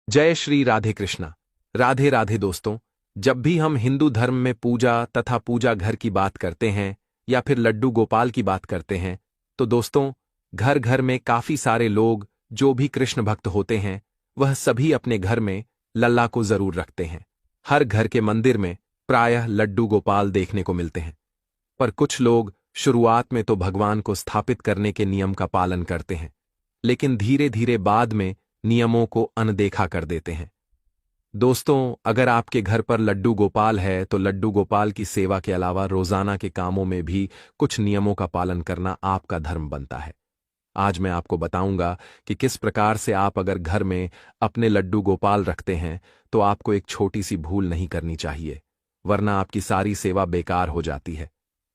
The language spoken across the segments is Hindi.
जय श्री राधे कृष्णा। राधे राधे दोस्तों। जब भी हम हिंदू धर्म में पूजा तथा पूजा घर की बात करते हैं या फिर लड्डू गोपाल की बात करते हैं, तो दोस्तों, घर घर में काफी सारे लोग जो भी कृष्ण भक्त होते हैं, वह सभी अपने घर में लल्ला को जरूर रखते हैं। हर घर के मंदिर में प्रायः लड्डू गोपाल देखने को मिलते हैं। पर कुछ लोग शुरुआत में तो भगवान को स्थापित करने के नियम का पालन करते हैं, लेकिन धीरे धीरे बाद में नियमों को अनदेखा कर देते हैं। दोस्तों, अगर आपके घर पर लड्डू गोपाल है तो लड्डू गोपाल की सेवा के अलावा रोजाना के कामों में भी कुछ नियमों का पालन करना आपका धर्म बनता है। आज मैं आपको बताऊंगा कि किस प्रकार से आप अगर घर में अपने लड्डू गोपाल रखते हैं तो आपको एक छोटी सी भूल नहीं करनी चाहिए, वरना आपकी सारी सेवा बेकार हो जाती है।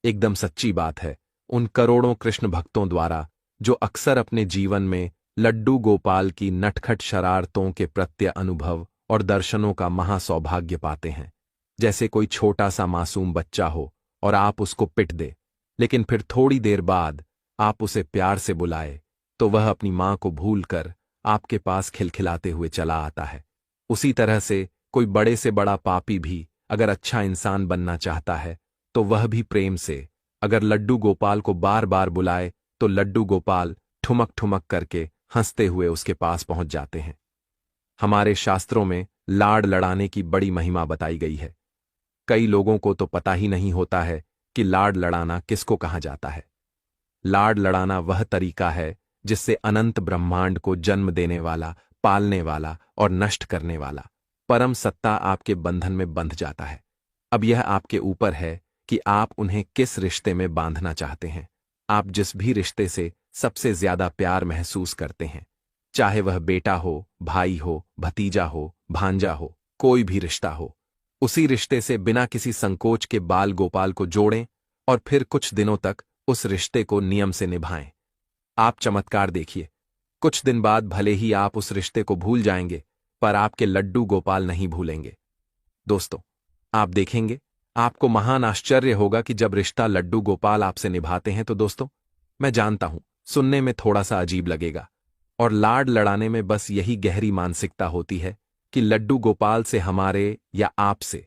एकदम सच्ची बात है। उन करोड़ों कृष्ण भक्तों द्वारा जो अक्सर अपने जीवन में लड्डू गोपाल की नटखट शरारतों के प्रत्यय अनुभव और दर्शनों का महासौभाग्य पाते हैं। जैसे कोई छोटा सा मासूम बच्चा हो और आप उसको पिट दे, लेकिन फिर थोड़ी देर बाद आप उसे प्यार से बुलाए तो वह अपनी मां को भूलकर आपके पास खिलखिलाते हुए चला आता है। उसी तरह से कोई बड़े से बड़ा पापी भी अगर अच्छा इंसान बनना चाहता है तो वह भी प्रेम से अगर लड्डू गोपाल को बार बार बुलाए तो लड्डू गोपाल ठुमक ठुमक करके हंसते हुए उसके पास पहुंच जाते हैं। हमारे शास्त्रों में लाड़ लड़ाने की बड़ी महिमा बताई गई है। कई लोगों को तो पता ही नहीं होता है कि लाड़ लड़ाना किसको कहा जाता है। लाड़ लड़ाना वह तरीका है जिससे अनंत ब्रह्मांड को जन्म देने वाला, पालने वाला और नष्ट करने वाला परम सत्ता आपके बंधन में बंध जाता है। अब यह आपके ऊपर है कि आप उन्हें किस रिश्ते में बांधना चाहते हैं। आप जिस भी रिश्ते से सबसे ज्यादा प्यार महसूस करते हैं, चाहे वह बेटा हो, भाई हो, भतीजा हो, भांजा हो, कोई भी रिश्ता हो, उसी रिश्ते से बिना किसी संकोच के बाल गोपाल को जोड़ें और फिर कुछ दिनों तक उस रिश्ते को नियम से निभाएं। आप चमत्कार देखिए। कुछ दिन बाद भले ही आप उस रिश्ते को भूल जाएंगे, पर आपके लड्डू गोपाल नहीं भूलेंगे। दोस्तों, आप देखेंगे, आपको महान आश्चर्य होगा कि जब रिश्ता लड्डू गोपाल आपसे निभाते हैं तो दोस्तों, मैं जानता हूं सुनने में थोड़ा सा अजीब लगेगा, और लाड़ लड़ाने में बस यही गहरी मानसिकता होती है कि लड्डू गोपाल से हमारे या आपसे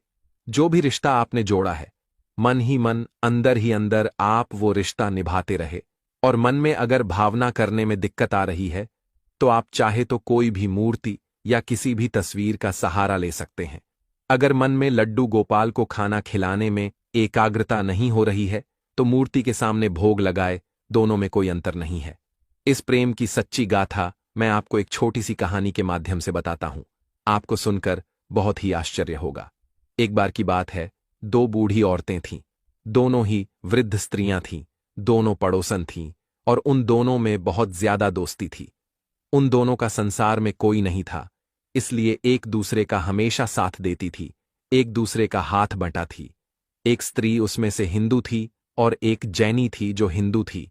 जो भी रिश्ता आपने जोड़ा है, मन ही मन, अंदर ही अंदर आप वो रिश्ता निभाते रहे। और मन में अगर भावना करने में दिक्कत आ रही है तो आप चाहे तो कोई भी मूर्ति या किसी भी तस्वीर का सहारा ले सकते हैं। अगर मन में लड्डू गोपाल को खाना खिलाने में एकाग्रता नहीं हो रही है तो मूर्ति के सामने भोग लगाए, दोनों में कोई अंतर नहीं है। इस प्रेम की सच्ची गाथा मैं आपको एक छोटी सी कहानी के माध्यम से बताता हूं। आपको सुनकर बहुत ही आश्चर्य होगा। एक बार की बात है, दो बूढ़ी औरतें थीं। दोनों ही वृद्ध स्त्रियां थीं, दोनों पड़ोसन थीं और उन दोनों में बहुत ज्यादा दोस्ती थी। उन दोनों का संसार में कोई नहीं था, इसलिए एक दूसरे का हमेशा साथ देती थी, एक दूसरे का हाथ बंटा थी। एक स्त्री उसमें से हिंदू थी और एक जैनी थी जो हिंदू थी।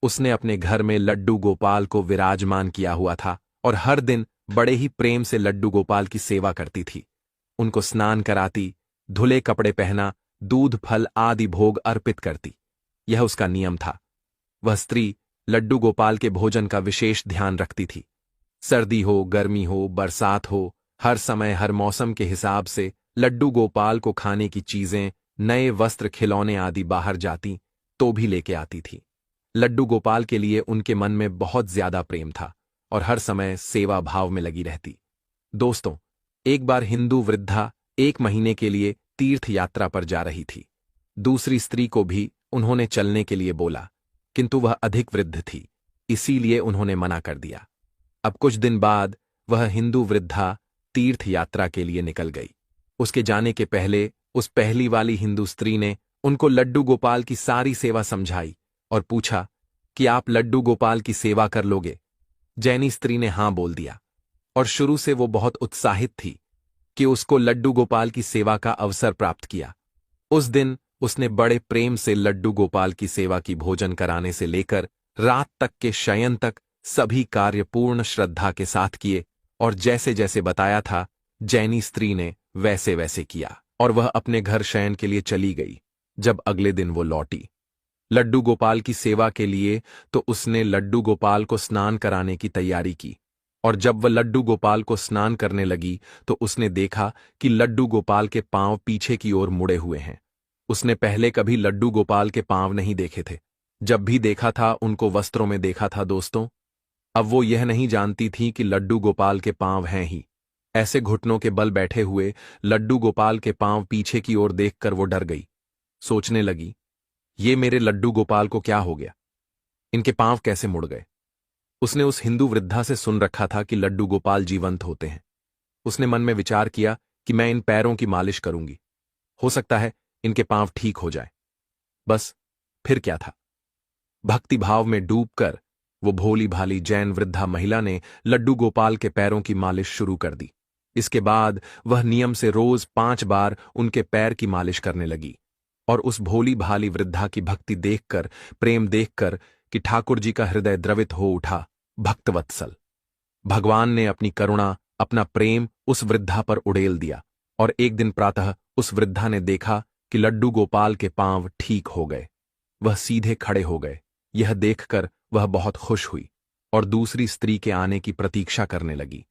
उसने अपने घर में लड्डू गोपाल को विराजमान किया हुआ था और हर दिन बड़े ही प्रेम से लड्डू गोपाल की सेवा करती थी। उनको स्नान कराती, धुले कपड़े पहना, दूध फल आदि भोग अर्पित करती। यह उसका नियम था। वह स्त्री लड्डू गोपाल के भोजन का विशेष ध्यान रखती थी। सर्दी हो, गर्मी हो, बरसात हो, हर समय हर मौसम के हिसाब से लड्डू गोपाल को खाने की चीजें, नए वस्त्र, खिलौने आदि बाहर जाती तो भी लेके आती थी। लड्डू गोपाल के लिए उनके मन में बहुत ज्यादा प्रेम था और हर समय सेवा भाव में लगी रहती। दोस्तों, एक बार हिंदू वृद्धा 1 महीने के लिए तीर्थ यात्रा पर जा रही थी। दूसरी स्त्री को भी उन्होंने चलने के लिए बोला, किंतु वह अधिक वृद्ध थी, इसीलिए उन्होंने मना कर दिया। अब कुछ दिन बाद वह हिंदू वृद्धा तीर्थ यात्रा के लिए निकल गई। उसके जाने के पहले उस पहली वाली हिंदू स्त्री ने उनको लड्डू गोपाल की सारी सेवा समझाई और पूछा कि आप लड्डू गोपाल की सेवा कर लोगे। जैनी स्त्री ने हां बोल दिया और शुरू से वो बहुत उत्साहित थी कि उसको लड्डू गोपाल की सेवा का अवसर प्राप्त किया। उस दिन उसने बड़े प्रेम से लड्डू गोपाल की सेवा की, भोजन कराने से लेकर रात तक के शयन तक सभी कार्य पूर्ण श्रद्धा के साथ किए और जैसे जैसे बताया था जैनी स्त्री ने वैसे वैसे किया और वह अपने घर शयन के लिए चली गई। जब अगले दिन वो लौटी लड्डू गोपाल की सेवा के लिए तो उसने लड्डू गोपाल को स्नान कराने की तैयारी की। और जब वह लड्डू गोपाल को स्नान करने लगी तो उसने देखा कि लड्डू गोपाल के पांव पीछे की ओर मुड़े हुए हैं। उसने पहले कभी लड्डू गोपाल के पांव नहीं देखे थे। जब भी देखा था उनको वस्त्रों में देखा था दोस्तों। अब वो यह नहीं जानती थी कि लड्डू गोपाल के पांव हैं ही। ऐसे घुटनों के बल बैठे हुए लड्डू गोपाल के पांव पीछे की ओर देखकर वो डर गई। सोचने लगी, ये मेरे लड्डू गोपाल को क्या हो गया? इनके पांव कैसे मुड़ गए? उसने उस हिंदू वृद्धा से सुन रखा था कि लड्डू गोपाल जीवंत होते हैं। उसने मन में विचार किया कि मैं इन पैरों की मालिश करूंगी, हो सकता है इनके पांव ठीक हो जाए। बस फिर क्या था, भक्ति भाव में डूबकर वो भोली भाली जैन वृद्धा महिला ने लड्डू गोपाल के पैरों की मालिश शुरू कर दी। इसके बाद वह नियम से रोज 5 बार उनके पैर की मालिश करने लगी। और उस भोली भाली वृद्धा की भक्ति देखकर, प्रेम देखकर कि ठाकुर जी का हृदय द्रवित हो उठा। भक्तवत्सल भगवान ने अपनी करुणा, अपना प्रेम उस वृद्धा पर उड़ेल दिया। और एक दिन प्रातः उस वृद्धा ने देखा कि लड्डू गोपाल के पांव ठीक हो गए। वह सीधे खड़े हो गए। यह देखकर वह बहुत खुश हुई और दूसरी स्त्री के आने की प्रतीक्षा करने लगी।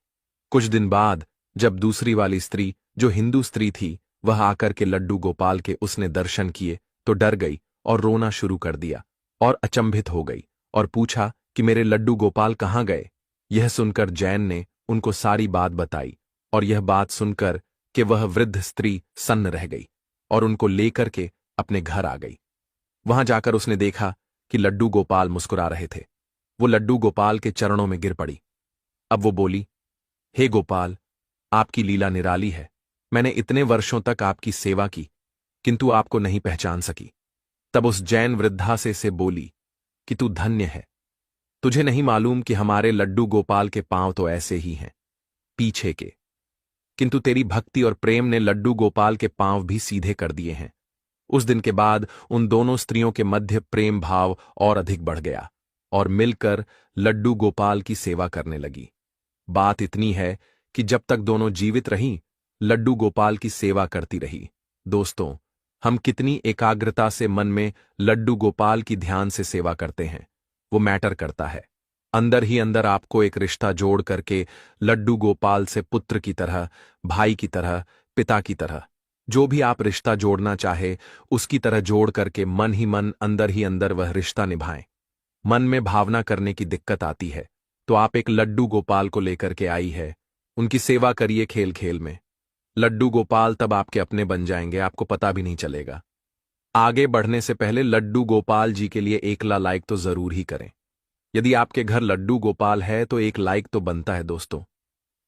कुछ दिन बाद जब दूसरी वाली स्त्री, जो हिंदू स्त्री थी, वह आकर के लड्डू गोपाल के उसने दर्शन किए तो डर गई और रोना शुरू कर दिया और अचंभित हो गई और पूछा कि मेरे लड्डू गोपाल कहाँ गए? यह सुनकर जैन ने उनको सारी बात बताई और यह बात सुनकर कि वह वृद्ध स्त्री सन्न रह गई और उनको लेकर के अपने घर आ गई। वहां जाकर उसने देखा कि लड्डू गोपाल मुस्कुरा रहे थे। वो लड्डू गोपाल के चरणों में गिर पड़ी। अब वो बोली, हे गोपाल, आपकी लीला निराली है। मैंने इतने वर्षों तक आपकी सेवा की किंतु आपको नहीं पहचान सकी। तब उस जैन वृद्धा से बोली कि तू धन्य है। तुझे नहीं मालूम कि हमारे लड्डू गोपाल के पांव तो ऐसे ही हैं, पीछे के, किंतु तेरी भक्ति और प्रेम ने लड्डू गोपाल के पांव भी सीधे कर दिए हैं। उस दिन के बाद उन दोनों स्त्रियों के मध्य प्रेम भाव और अधिक बढ़ गया और मिलकर लड्डू गोपाल की सेवा करने लगी। बात इतनी है कि जब तक दोनों जीवित रहीं, लड्डू गोपाल की सेवा करती रही। दोस्तों, हम कितनी एकाग्रता से मन में लड्डू गोपाल की ध्यान से सेवा करते हैं, वो मैटर करता है। अंदर ही अंदर आपको एक रिश्ता जोड़ करके लड्डू गोपाल से पुत्र की तरह, भाई की तरह, पिता की तरह, जो भी आप रिश्ता जोड़ना चाहे उसकी तरह जोड़ करके मन ही मन, अंदर ही अंदर वह रिश्ता निभाएं। मन में भावना करने की दिक्कत आती है तो आप एक लड्डू गोपाल को लेकर के आई है, उनकी सेवा करिए खेल खेल में। लड्डू गोपाल तब आपके अपने बन जाएंगे, आपको पता भी नहीं चलेगा। आगे बढ़ने से पहले लड्डू गोपाल जी के लिए 1 लाइक तो जरूर ही करें। यदि आपके घर लड्डू गोपाल है तो 1 लाइक तो बनता है दोस्तों।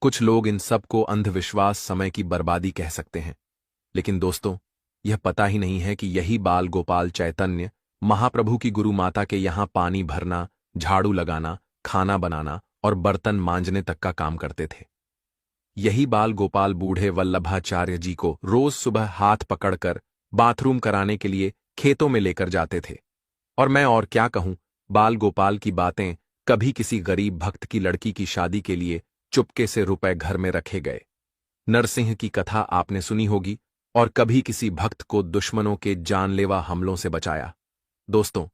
कुछ लोग इन सब को अंधविश्वास, समय की बर्बादी कह सकते हैं, लेकिन दोस्तों यह पता ही नहीं है कि यही बाल गोपाल चैतन्य महाप्रभु की गुरु माता के यहां पानी भरना, झाड़ू लगाना, खाना बनाना और बर्तन मांजने तक का काम करते थे। यही बाल गोपाल बूढ़े वल्लभाचार्य जी को रोज सुबह हाथ पकड़कर बाथरूम कराने के लिए खेतों में लेकर जाते थे। और मैं और क्या कहूं, बाल गोपाल की बातें कभी किसी गरीब भक्त की लड़की की शादी के लिए चुपके से रुपए घर में रखे गए। नरसिंह की कथा आपने सुनी होगी, और कभी किसी भक्त को दुश्मनों के जानलेवा हमलों से बचाया। दोस्तों,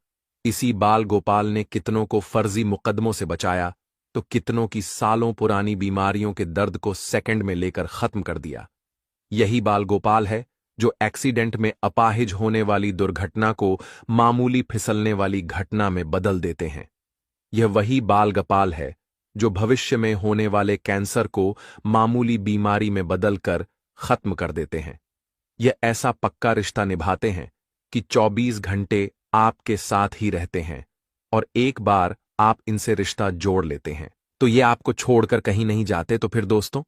इसी बाल गोपाल ने कितनों को फर्जी मुकदमों से बचाया तो कितनों की सालों पुरानी बीमारियों के दर्द को सेकंड में लेकर खत्म कर दिया। यही बाल गोपाल है जो एक्सीडेंट में अपाहिज होने वाली दुर्घटना को मामूली फिसलने वाली घटना में बदल देते हैं। यह वही बाल गोपाल है जो भविष्य में होने वाले कैंसर को मामूली बीमारी में बदलकर खत्म कर देते हैं। यह ऐसा पक्का रिश्ता निभाते हैं कि 24 घंटे आपके साथ ही रहते हैं और एक बार आप इनसे रिश्ता जोड़ लेते हैं तो ये आपको छोड़कर कहीं नहीं जाते। तो फिर दोस्तों,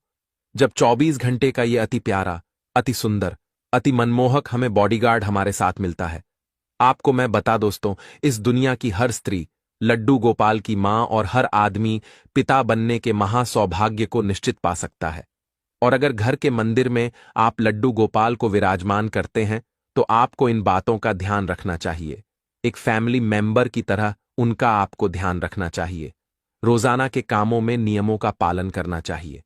जब 24 घंटे का ये अति प्यारा, अति सुंदर, अति मनमोहक हमें बॉडीगार्ड हमारे साथ मिलता है, आपको मैं बता दोस्तों, इस दुनिया की हर स्त्री लड्डू गोपाल की मां और हर आदमी पिता बनने के महासौभाग्य को निश्चित पा सकता है। और अगर घर के मंदिर में आप लड्डू गोपाल को विराजमान करते हैं तो आपको इन बातों का ध्यान रखना चाहिए। एक फैमिली मेंबर की तरह उनका आपको ध्यान रखना चाहिए। रोजाना के कामों में नियमों का पालन करना चाहिए।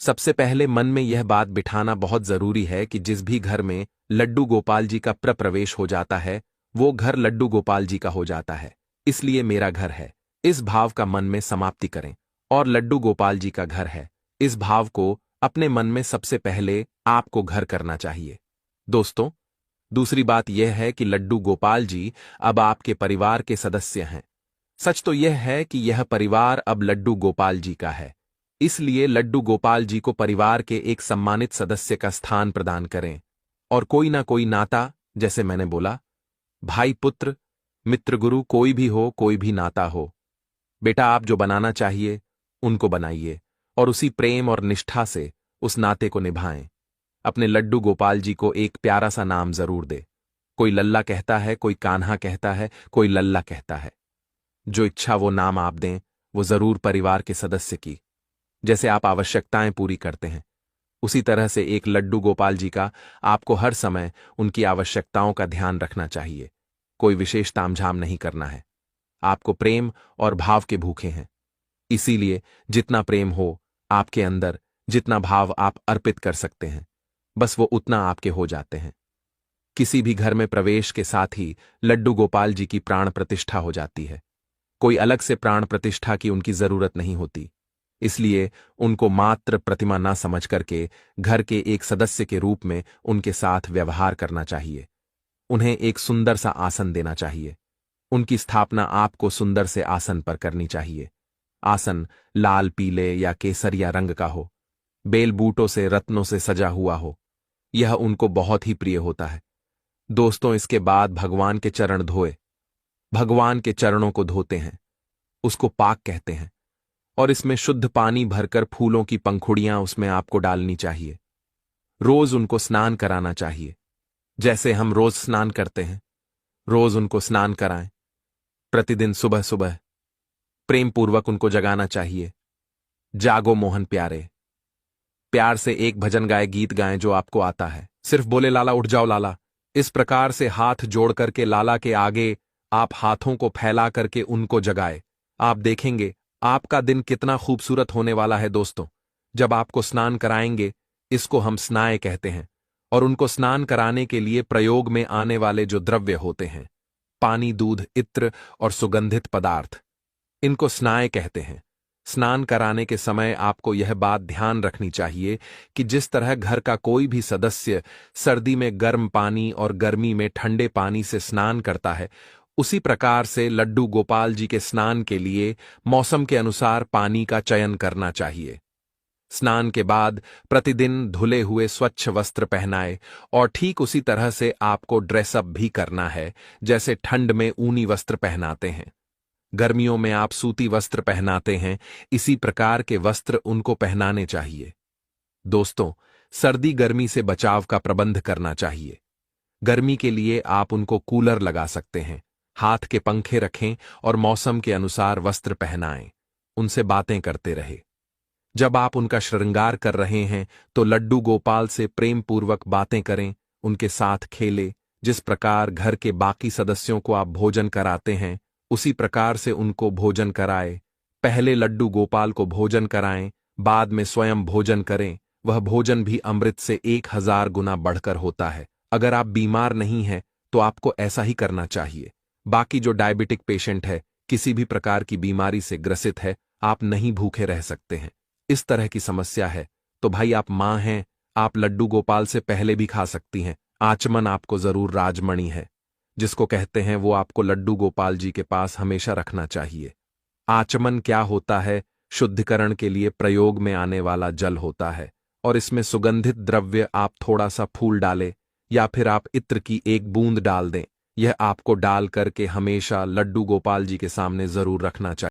सबसे पहले मन में यह बात बिठाना बहुत जरूरी है कि जिस भी घर में लड्डू गोपाल जी का प्रवेश हो जाता है वो घर लड्डू गोपाल जी का हो जाता है, इसलिए मेरा घर है। इस भाव का मन में समाप्ति करें और लड्डू गोपाल जी का घर है। इस भाव को अपने मन में सबसे पहले आपको घर करना चाहिए। दोस्तों, दूसरी बात यह है कि लड्डू गोपाल जी अब आपके परिवार के सदस्य हैं। सच तो यह है कि यह परिवार अब लड्डू गोपाल जी का है, इसलिए लड्डू गोपाल जी को परिवार के एक सम्मानित सदस्य का स्थान प्रदान करें और कोई ना कोई नाता, जैसे मैंने बोला, भाई पुत्र, मित्र गुरु, कोई भी हो, कोई भी नाता हो, बेटा आप जो बनाना चाहिए उनको बनाइए और उसी प्रेम और निष्ठा से उस नाते को निभाएं। अपने लड्डू गोपाल जी को एक प्यारा सा नाम जरूर दे। कोई लल्ला कहता है, कोई कान्हा कहता है, कोई लल्ला कहता है। जो इच्छा वो नाम आप दें, वो जरूर परिवार के सदस्य की। जैसे आप आवश्यकताएं पूरी करते हैं, उसी तरह से एक लड्डू गोपाल जी का आपको हर समय उनकी आवश्यकताओं का ध्यान रखना चाहिए। कोई विशेष तामझाम नहीं करना है। आपको प्रेम और भाव के भूखे हैं, इसीलिए जितना प्रेम हो आपके अंदर, जितना भाव आप अर्पित कर सकते हैं, बस वो उतना आपके हो जाते हैं। किसी भी घर में प्रवेश के साथ ही लड्डू गोपाल जी की प्राण प्रतिष्ठा हो जाती है। कोई अलग से प्राण प्रतिष्ठा की उनकी जरूरत नहीं होती, इसलिए उनको मात्र प्रतिमा ना समझ करके घर के एक सदस्य के रूप में उनके साथ व्यवहार करना चाहिए। उन्हें एक सुंदर सा आसन देना चाहिए। उनकी स्थापना आपको सुंदर से आसन पर करनी चाहिए। आसन लाल, पीले या केसरिया रंग का हो, बेल बूटों से, रत्नों से सजा हुआ हो। यह उनको बहुत ही प्रिय होता है। दोस्तों, इसके बाद भगवान के चरण धोए। भगवान के चरणों को धोते हैं, उसको पाक कहते हैं, और इसमें शुद्ध पानी भरकर फूलों की पंखुड़ियां उसमें आपको डालनी चाहिए। रोज उनको स्नान कराना चाहिए, जैसे हम रोज स्नान करते हैं। रोज उनको स्नान कराएं। प्रतिदिन सुबह सुबह प्रेम पूर्वक उनको जगाना चाहिए। जागो मोहन प्यारे, प्यार से एक भजन गाए, गीत गाएं जो आपको आता है। सिर्फ बोले लाला उठ जाओ लाला। इस प्रकार से हाथ जोड़ करके लाला के आगे आप हाथों को फैला करके उनको जगाए। आप देखेंगे आपका दिन कितना खूबसूरत होने वाला है। दोस्तों, जब आपको स्नान कराएंगे, इसको हम स्नाय कहते हैं, और उनको स्नान कराने के लिए प्रयोग में आने वाले जो द्रव्य होते हैं, पानी, दूध, इत्र और सुगंधित पदार्थ, इनको स्नाय कहते हैं। स्नान कराने के समय आपको यह बात ध्यान रखनी चाहिए कि जिस तरह घर का कोई भी सदस्य सर्दी में गर्म पानी और गर्मी में ठंडे पानी से स्नान करता है, उसी प्रकार से लड्डू गोपाल जी के स्नान के लिए मौसम के अनुसार पानी का चयन करना चाहिए। स्नान के बाद प्रतिदिन धुले हुए स्वच्छ वस्त्र पहनाए, और ठीक उसी तरह से आपको ड्रेसअप भी करना है, जैसे ठंड में ऊनी वस्त्र पहनाते हैं, गर्मियों में आप सूती वस्त्र पहनाते हैं, इसी प्रकार के वस्त्र उनको पहनाने चाहिए। दोस्तों, सर्दी गर्मी से बचाव का प्रबंध करना चाहिए। गर्मी के लिए आप उनको कूलर लगा सकते हैं, हाथ के पंखे रखें और मौसम के अनुसार वस्त्र पहनाएं। उनसे बातें करते रहे। जब आप उनका श्रृंगार कर रहे हैं तो लड्डू गोपाल से प्रेम पूर्वक बातें करें, उनके साथ खेले। जिस प्रकार घर के बाकी सदस्यों को आप भोजन कराते हैं, उसी प्रकार से उनको भोजन कराए। पहले लड्डू गोपाल को भोजन कराएं, बाद में स्वयं भोजन करें। वह भोजन भी अमृत से 1000 गुना बढ़कर होता है। अगर आप बीमार नहीं हैं तो आपको ऐसा ही करना चाहिए। बाकी जो डायबिटिक पेशेंट है, किसी भी प्रकार की बीमारी से ग्रसित है, आप नहीं भूखे रह सकते हैं। इस तरह की समस्या है तो भाई आप मां हैं, आप लड्डू गोपाल से पहले भी खा सकती हैं। आचमन आपको जरूर राजमणि है, जिसको कहते हैं, वो आपको लड्डू गोपाल जी के पास हमेशा रखना चाहिए। आचमन क्या होता है? शुद्धिकरण के लिए प्रयोग में आने वाला जल होता है, और इसमें सुगंधित द्रव्य आप थोड़ा सा फूल डालें या फिर आप इत्र की एक बूंद डाल दें। यह आपको डाल करके हमेशा लड्डू गोपाल जी के सामने जरूर रखना चाहिए।